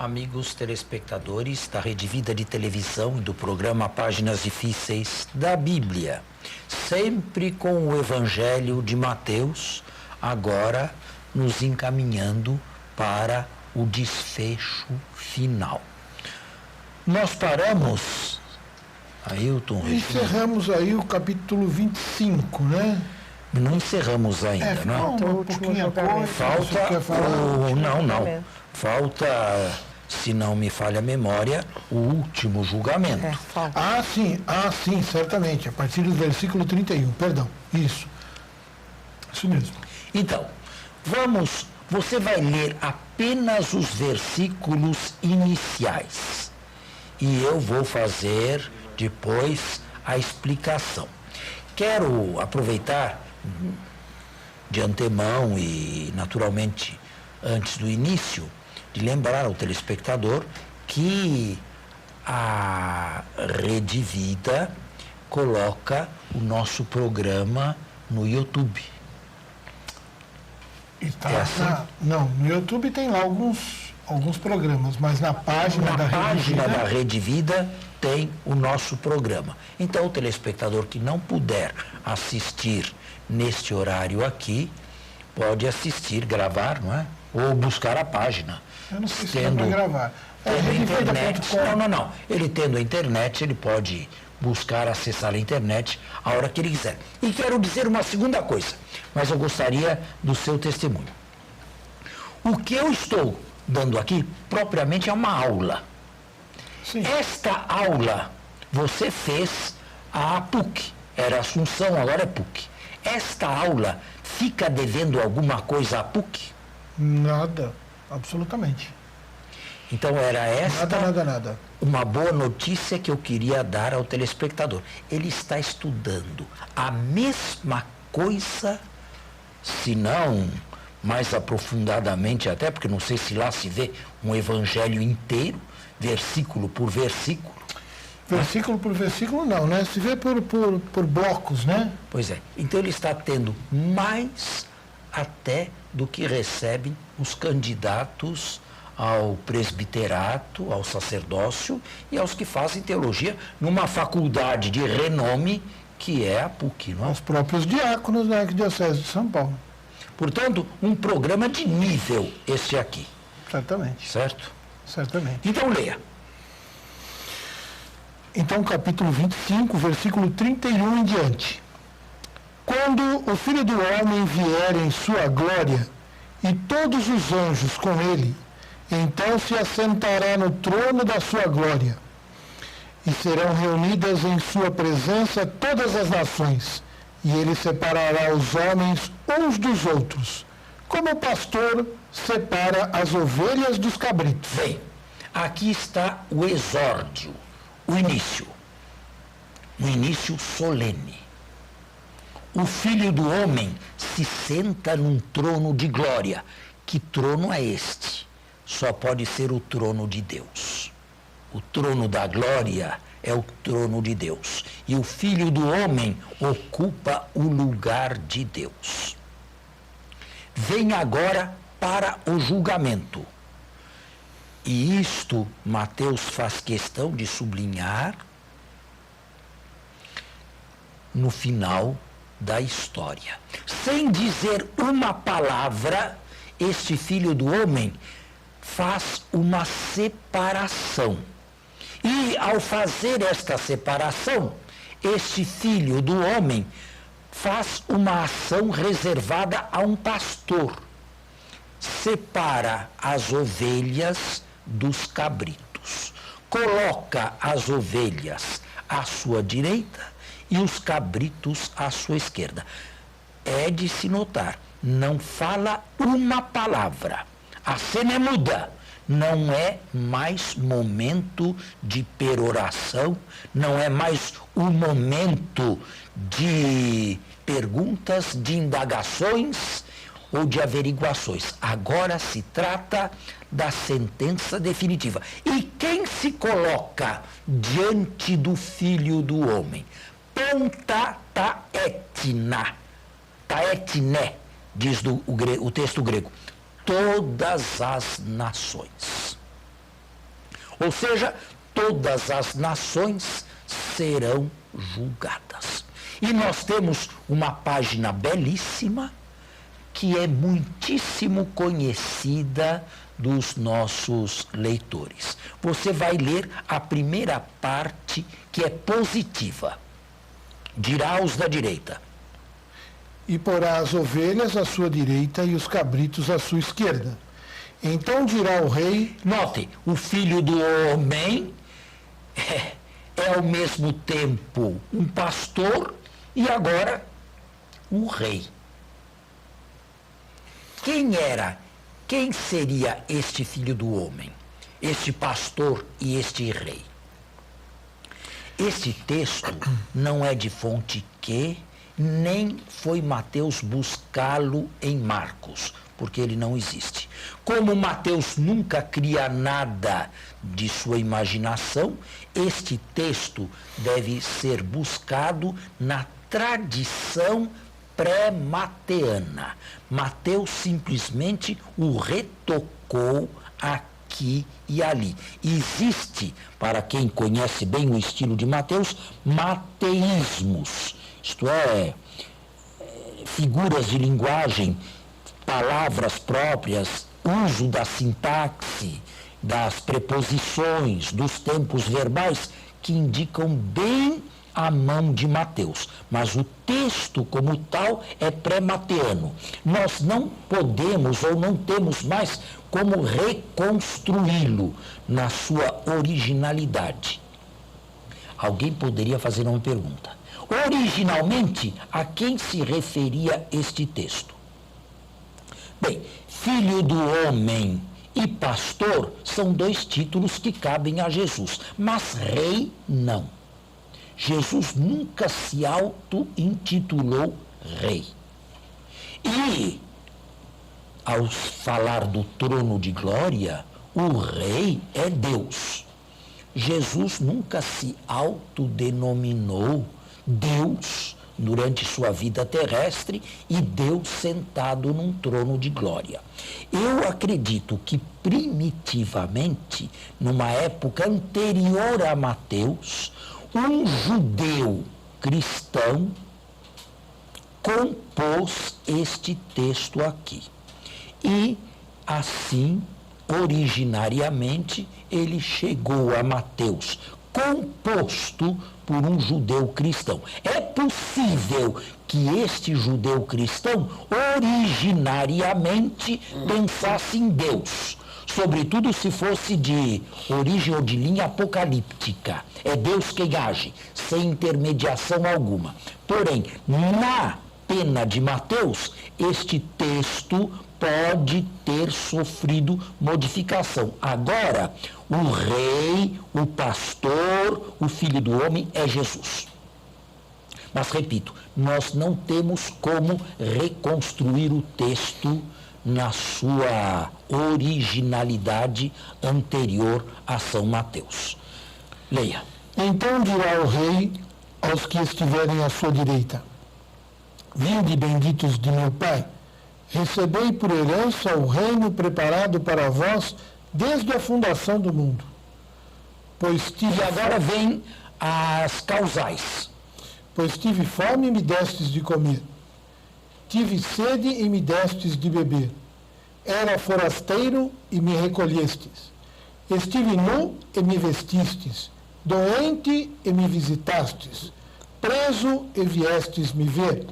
amigos telespectadores da Rede Vida de Televisão e do programa Páginas Difíceis da Bíblia, sempre com o Evangelho de Mateus, agora nos encaminhando para o desfecho final. Nós paramos, Ailton, encerramos aí o capítulo 25, né? Não encerramos ainda, não? Um pouquinho coisa. Falta falta, se não me falha a memória, o último julgamento. Sim, certamente, a partir do versículo 31, perdão, isso mesmo. Então, você vai ler apenas os versículos iniciais e eu vou fazer depois a explicação. Quero aproveitar de antemão e naturalmente antes do início, de lembrar ao telespectador que a Rede Vida coloca o nosso programa no YouTube. Não, no YouTube tem lá alguns programas, mas na página da Rede Vida tem o nosso programa. Então, o telespectador que não puder assistir neste horário aqui, pode assistir, gravar, não é? Ou buscar a página. Eu não sei se dá para gravar. Internet. Não. Ele tendo a internet, ele pode buscar, acessar a internet a hora que ele quiser. E quero dizer uma segunda coisa, mas eu gostaria do seu testemunho. O que eu estou dando aqui, propriamente, é uma aula. Sim. Esta aula você fez a PUC. Era Assunção, agora é PUC. Esta aula fica devendo alguma coisa à PUC? Nada, absolutamente. Então era esta nada. Uma boa notícia que eu queria dar ao telespectador. Ele está estudando a mesma coisa, se não mais aprofundadamente até, porque não sei se lá se vê um evangelho inteiro, versículo por versículo. Versículo por versículo não, né? Se vê por blocos, né? Pois é. Então ele está tendo mais até do que recebem os candidatos ao presbiterato, ao sacerdócio e aos que fazem teologia numa faculdade de renome que é a PUC, não é? Os próprios diáconos da Arquidiocese de São Paulo. Portanto, um programa de nível este aqui. Certamente. Certo? Certamente. Então leia. Então, capítulo 25, versículo 31 em diante. Quando o Filho do Homem vier em sua glória, e todos os anjos com ele, então se assentará no trono da sua glória, e serão reunidas em sua presença todas as nações, e ele separará os homens uns dos outros, como o pastor separa as ovelhas dos cabritos. Bem, aqui está o exórdio. O início solene. O Filho do Homem se senta num trono de glória. Que trono é este? Só pode ser o trono de Deus. O trono da glória é o trono de Deus. E o Filho do Homem ocupa o lugar de Deus. Vem agora para o julgamento. E isto Mateus faz questão de sublinhar no final da história. Sem dizer uma palavra, este Filho do Homem faz uma separação. E ao fazer esta separação, este Filho do Homem faz uma ação reservada a um pastor. Separa as ovelhas dos cabritos. Coloca as ovelhas à sua direita e os cabritos à sua esquerda. É de se notar, não fala uma palavra. A cena é muda. Não é mais momento de peroração, não é mais o momento de perguntas, de indagações ou de averiguações. Agora se trata da sentença definitiva. E quem se coloca diante do Filho do Homem? Ponta taetna. Taetné, diz o texto grego. Todas as nações. Ou seja, todas as nações serão julgadas. E nós temos uma página belíssima que é muitíssimo conhecida dos nossos leitores. Você vai ler a primeira parte, que é positiva. Dirá aos da direita: e porá as ovelhas à sua direita e os cabritos à sua esquerda. Então dirá o rei... Note, o Filho do Homem é ao mesmo tempo um pastor e agora um rei. Quem seria este Filho do Homem? Este pastor e este rei? Este texto não é de fonte que, nem foi Mateus buscá-lo em Marcos, porque ele não existe. Como Mateus nunca cria nada de sua imaginação, este texto deve ser buscado na tradição pré-mateana. Mateus simplesmente o retocou aqui e ali. Existe, para quem conhece bem o estilo de Mateus, mateísmos, isto é, figuras de linguagem, palavras próprias, uso da sintaxe, das preposições, dos tempos verbais, que indicam bem a mão de Mateus. Mas o texto como tal é pré-mateano. Nós não podemos ou não temos mais como reconstruí-lo na sua originalidade. Alguém poderia fazer uma pergunta. Originalmente, a quem se referia este texto? Bem, Filho do Homem e Pastor são dois títulos que cabem a Jesus, mas Rei não. Jesus nunca se auto-intitulou Rei. E, ao falar do trono de glória, o Rei é Deus. Jesus nunca se autodenominou Deus durante sua vida terrestre e Deus sentado num trono de glória. Eu acredito que primitivamente, numa época anterior a Mateus, um judeu cristão compôs este texto aqui. E assim, originariamente, ele chegou a Mateus, composto por um judeu cristão. É possível que este judeu cristão originariamente pensasse em Deus, sobretudo se fosse de origem ou de linha apocalíptica. É Deus quem age, sem intermediação alguma. Porém, na pena de Mateus, este texto pode ter sofrido modificação. Agora, o rei, o pastor, o Filho do Homem é Jesus. Mas, repito, nós não temos como reconstruir o texto na sua originalidade anterior a São Mateus. Leia. Então dirá o rei aos que estiverem à sua direita: vinde, benditos de meu Pai, recebei por herança o reino preparado para vós desde a fundação do mundo. Pois tive... E agora vem as causais. Pois tive fome e me destes de comer. Tive sede e me destes de beber. Era forasteiro e me recolhestes. Estive nu e me vestistes. Doente e me visitastes. Preso e viestes me ver.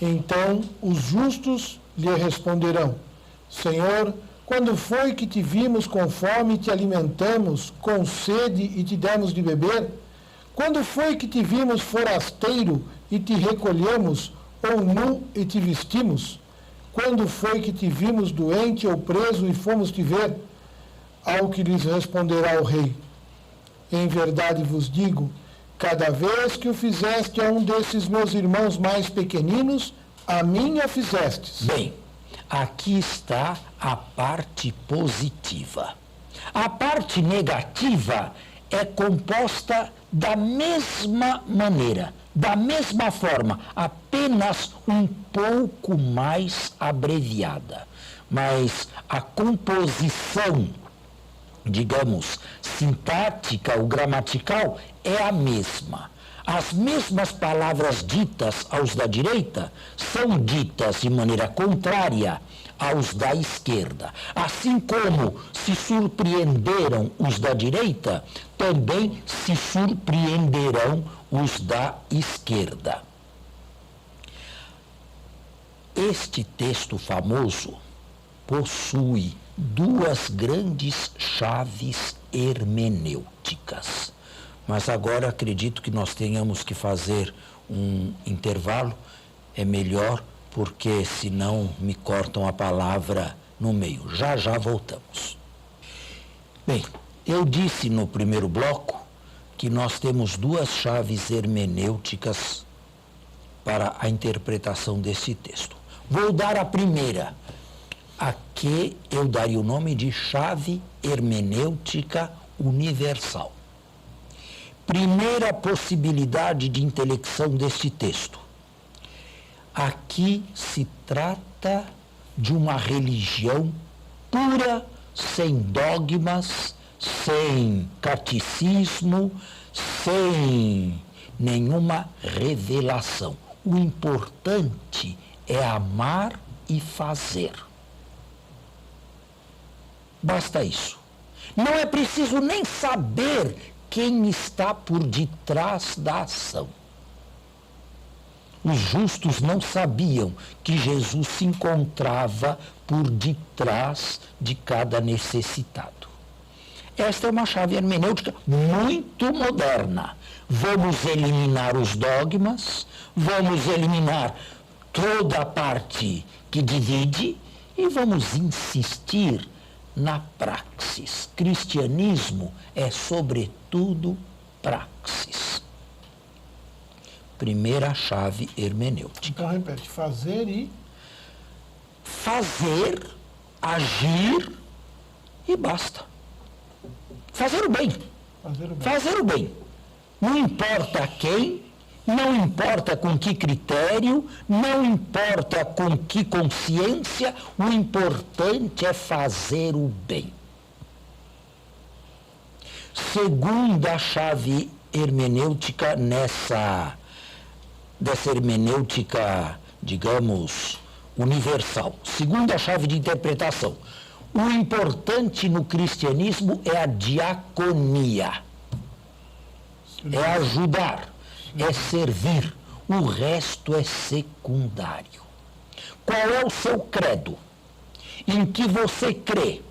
Então os justos lhe responderão: Senhor, quando foi que te vimos com fome e te alimentamos, com sede e te demos de beber? Quando foi que te vimos forasteiro e te recolhemos, ou nu e te vestimos? Quando foi que te vimos doente ou preso e fomos te ver? Ao que lhes responderá o rei: em verdade vos digo, cada vez que o fizeste a um desses meus irmãos mais pequeninos, a mim o fizestes. Bem, aqui está a parte positiva. A parte negativa é composta da mesma maneira, da mesma forma, apenas um pouco mais abreviada. Mas a composição digamos, sintática ou gramatical é a mesma. As mesmas palavras ditas aos da direita são ditas de maneira contrária aos da esquerda. Assim como se surpreenderam os da direita, também se surpreenderão os da esquerda. Este texto famoso possui duas grandes chaves hermenêuticas. Mas agora acredito que nós tenhamos que fazer um intervalo. É melhor, porque senão me cortam a palavra no meio. Já voltamos. Bem, eu disse no primeiro bloco que nós temos duas chaves hermenêuticas para a interpretação desse texto. Vou dar a primeira, a que eu daria o nome de chave hermenêutica universal. Primeira possibilidade de intelecção deste texto. Aqui se trata de uma religião pura, sem dogmas, sem catecismo, sem nenhuma revelação. O importante é amar e fazer. Basta isso. Não é preciso nem saber quem está por detrás da ação. Os justos não sabiam que Jesus se encontrava por detrás de cada necessitado. Esta é uma chave hermenêutica muito moderna. Vamos eliminar os dogmas, vamos eliminar toda a parte que divide e vamos insistir na praxis. Cristianismo é, sobretudo, praxis. Primeira chave hermenêutica. Então, repete, fazer, agir e basta. Fazer o bem. Fazer o bem. Não importa quem, não importa com que critério, não importa com que consciência, o importante é fazer o bem. Segunda chave hermenêutica dessa hermenêutica, digamos, universal. Segunda chave de interpretação. O importante no cristianismo é a diaconia. É ajudar, é servir. O resto é secundário. Qual é o seu credo? Em que você crê?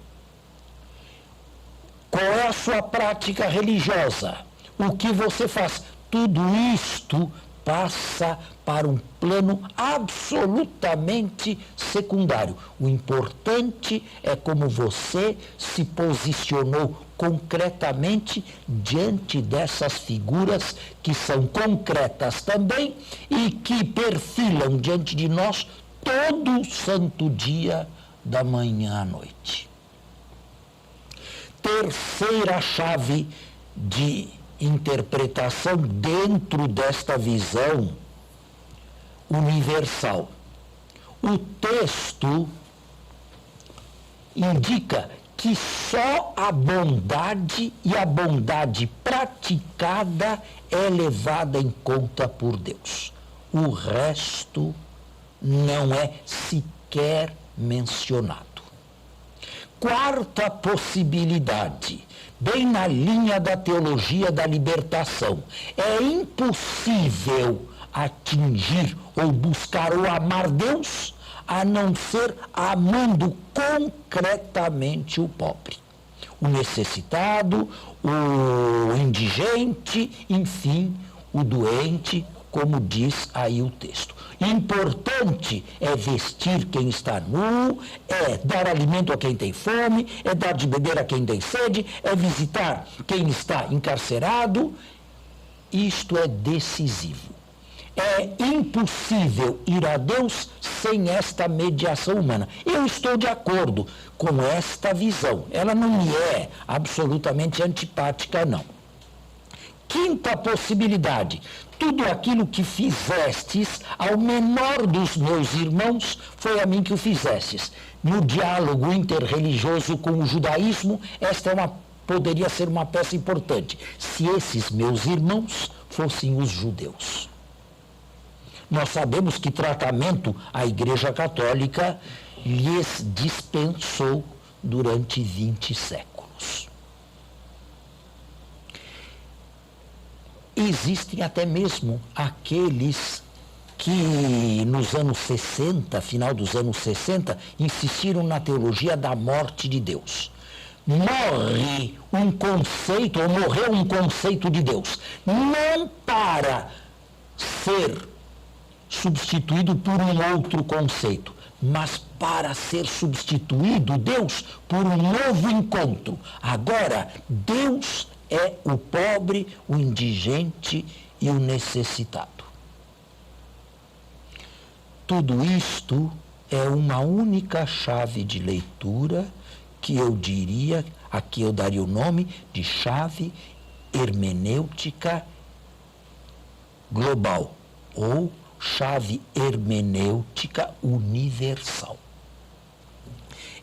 Qual é a sua prática religiosa? O que você faz? Tudo isto passa para um plano absolutamente secundário. O importante é como você se posicionou concretamente diante dessas figuras que são concretas também e que perfilam diante de nós todo o santo dia, da manhã à noite. Terceira chave de interpretação dentro desta visão universal. O texto indica que só a bondade e a bondade praticada é levada em conta por Deus. O resto não é sequer mencionado. Quarta possibilidade, bem na linha da teologia da libertação. É impossível atingir ou buscar ou amar Deus a não ser amando concretamente o pobre, o necessitado, o indigente, enfim, o doente, como diz aí o texto. Importante é vestir quem está nu, é dar alimento a quem tem fome, é dar de beber a quem tem sede, é visitar quem está encarcerado. Isto é decisivo. É impossível ir a Deus sem esta mediação humana. Eu estou de acordo com esta visão. Ela não me é absolutamente antipática, não. Quinta possibilidade. Tudo aquilo que fizestes ao menor dos meus irmãos, foi a mim que o fizestes. No diálogo interreligioso com o judaísmo, esta é uma poderia ser uma peça importante se esses meus irmãos fossem os judeus. Nós sabemos que tratamento a Igreja Católica lhes dispensou durante 20 séculos. Existem até mesmo aqueles que nos anos 60, final dos anos 60, insistiram na teologia da morte de Deus. Morre um conceito, ou morreu um conceito de Deus, não para ser substituído por um outro conceito, mas para ser substituído Deus por um novo encontro. Agora, Deus é o pobre, o indigente e o necessitado. Tudo isto é uma única chave de leitura que eu diria, aqui eu daria o nome de chave hermenêutica global, ou chave hermenêutica universal.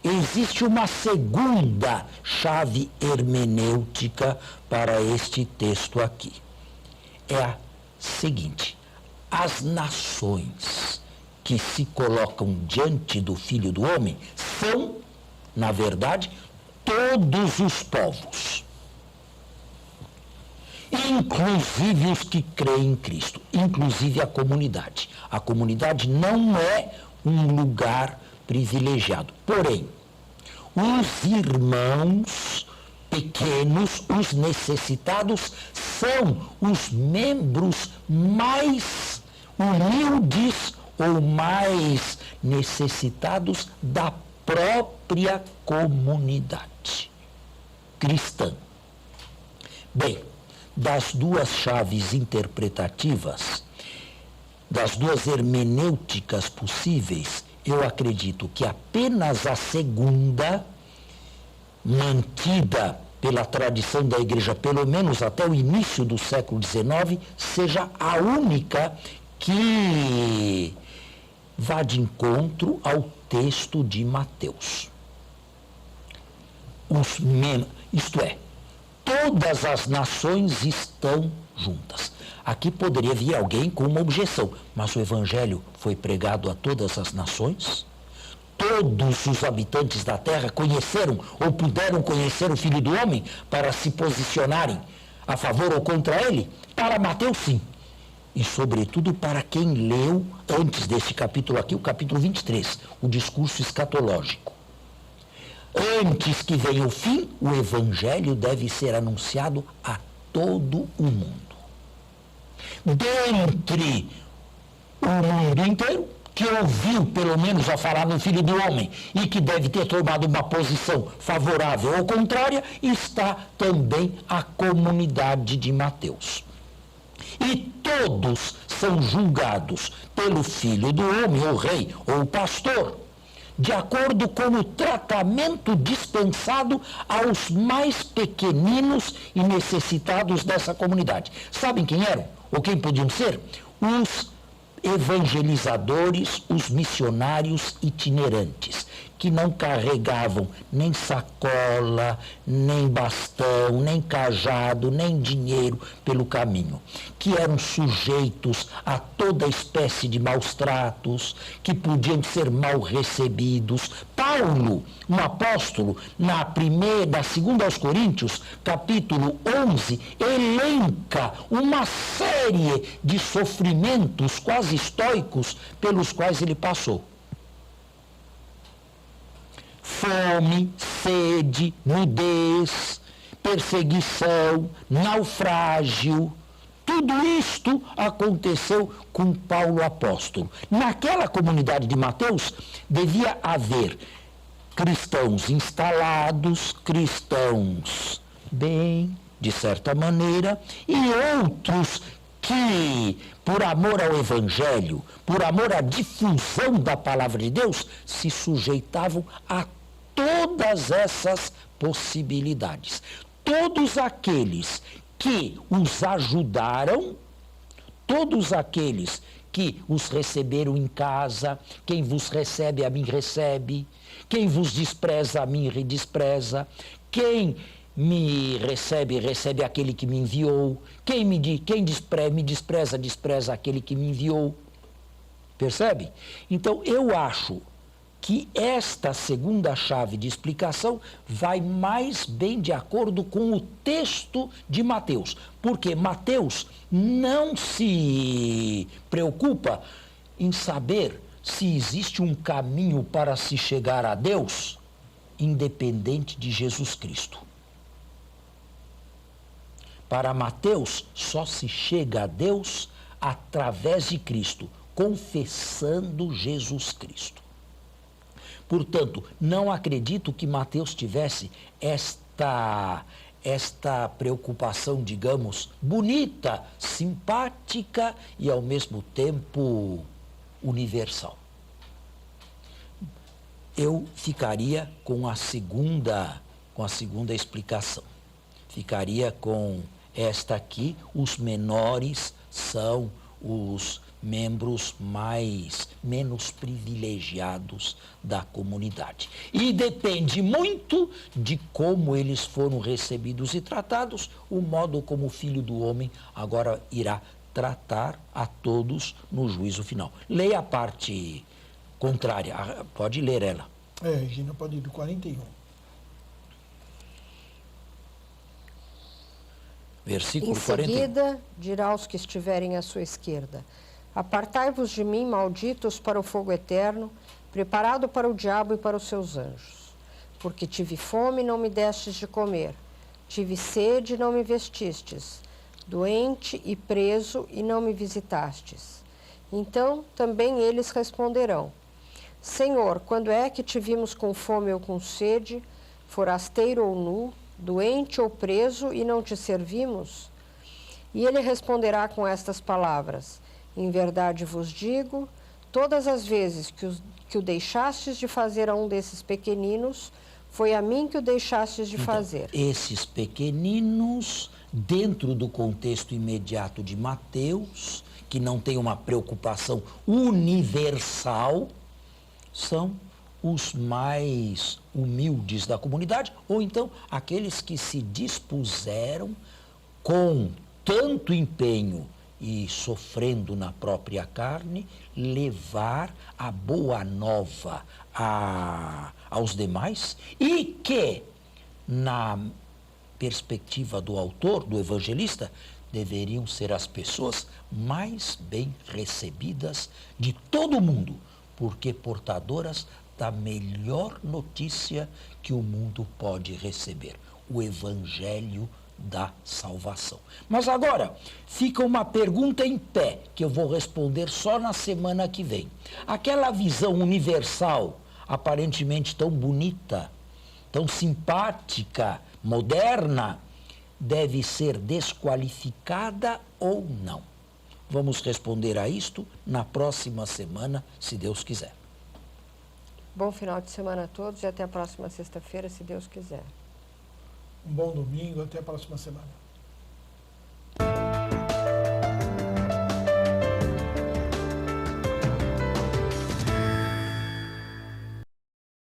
Existe uma segunda chave hermenêutica para este texto aqui. É a seguinte: as nações que se colocam diante do Filho do Homem são, na verdade, todos os povos. Inclusive os que creem em Cristo, inclusive a comunidade. A comunidade não é um lugar privilegiado. Porém, os irmãos pequenos, os necessitados, são os membros mais humildes ou mais necessitados da própria comunidade cristã. Bem, das duas chaves interpretativas, das duas hermenêuticas possíveis, eu acredito que apenas a segunda, mantida pela tradição da Igreja, pelo menos até o início do século XIX, seja a única que vá de encontro ao texto de Mateus. Isto é, todas as nações estão juntas. Aqui poderia vir alguém com uma objeção, mas o Evangelho foi pregado a todas as nações? Todos os habitantes da terra conheceram ou puderam conhecer o Filho do Homem para se posicionarem a favor ou contra ele? Para Mateus, sim. E, sobretudo, para quem leu, antes deste capítulo aqui, o capítulo 23, o discurso escatológico. Antes que venha o fim, o Evangelho deve ser anunciado a todo o mundo. Dentre o mundo inteiro, que ouviu pelo menos a falar no Filho do Homem e que deve ter tomado uma posição favorável ou contrária, está também a comunidade de Mateus. E todos são julgados pelo Filho do Homem, o rei ou o pastor, de acordo com o tratamento dispensado aos mais pequeninos e necessitados dessa comunidade. Sabem quem eram? Ou quem podiam ser? Os evangelizadores, os missionários itinerantes, que não carregavam nem sacola, nem bastão, nem cajado, nem dinheiro pelo caminho, que eram sujeitos a toda espécie de maus tratos, que podiam ser mal recebidos. Paulo, um apóstolo, na segunda aos Coríntios, capítulo 11, elenca uma série de sofrimentos quase estoicos pelos quais ele passou. Fome, sede, nudez, perseguição, naufrágio. Tudo isto aconteceu com Paulo apóstolo. Naquela comunidade de Mateus, devia haver cristãos instalados, cristãos bem, de certa maneira, e outros que, por amor ao Evangelho, por amor à difusão da palavra de Deus, se sujeitavam a todas essas possibilidades. Todos aqueles que os ajudaram, todos aqueles que os receberam em casa, quem vos recebe, a mim recebe, quem vos despreza, a mim despreza, quem me recebe, recebe aquele que me enviou. Quem me despreza, despreza aquele que me enviou. Percebe? Então, eu acho que esta segunda chave de explicação vai mais bem de acordo com o texto de Mateus. Porque Mateus não se preocupa em saber se existe um caminho para se chegar a Deus independente de Jesus Cristo. Para Mateus, só se chega a Deus através de Cristo, confessando Jesus Cristo. Portanto, não acredito que Mateus tivesse esta preocupação, digamos, bonita, simpática e ao mesmo tempo universal. Eu ficaria com a segunda explicação. Ficaria com esta aqui: os menores são os membros menos privilegiados da comunidade. E depende muito de como eles foram recebidos e tratados, o modo como o Filho do Homem agora irá tratar a todos no juízo final. Leia a parte contrária, pode ler ela. Regina, pode ir do 41. Versículo Em 41. seguida, dirá aos que estiverem à sua esquerda: apartai-vos de mim, malditos, para o fogo eterno, preparado para o diabo e para os seus anjos. Porque tive fome e não me destes de comer, tive sede e não me vestistes, doente e preso e não me visitastes. Então também eles responderão: Senhor, quando é que te vimos com fome ou com sede, forasteiro ou nu, doente ou preso e não te servimos? E ele responderá com estas palavras: em verdade vos digo, todas as vezes que o deixastes de fazer a um desses pequeninos, foi a mim que o deixastes de fazer. Esses pequeninos, dentro do contexto imediato de Mateus, que não tem uma preocupação universal, são os mais humildes da comunidade, ou então aqueles que se dispuseram com tanto empenho e sofrendo na própria carne, levar a boa nova aos demais, e que, na perspectiva do autor, do evangelista, deveriam ser as pessoas mais bem recebidas de todo o mundo, porque portadoras da melhor notícia que o mundo pode receber, o Evangelho da salvação. Mas agora, fica uma pergunta em pé, que eu vou responder só na semana que vem. Aquela visão universal, aparentemente tão bonita, tão simpática, moderna, deve ser desqualificada ou não? Vamos responder a isto na próxima semana, se Deus quiser. Bom final de semana a todos e até a próxima sexta-feira, se Deus quiser. Um bom domingo, até a próxima semana.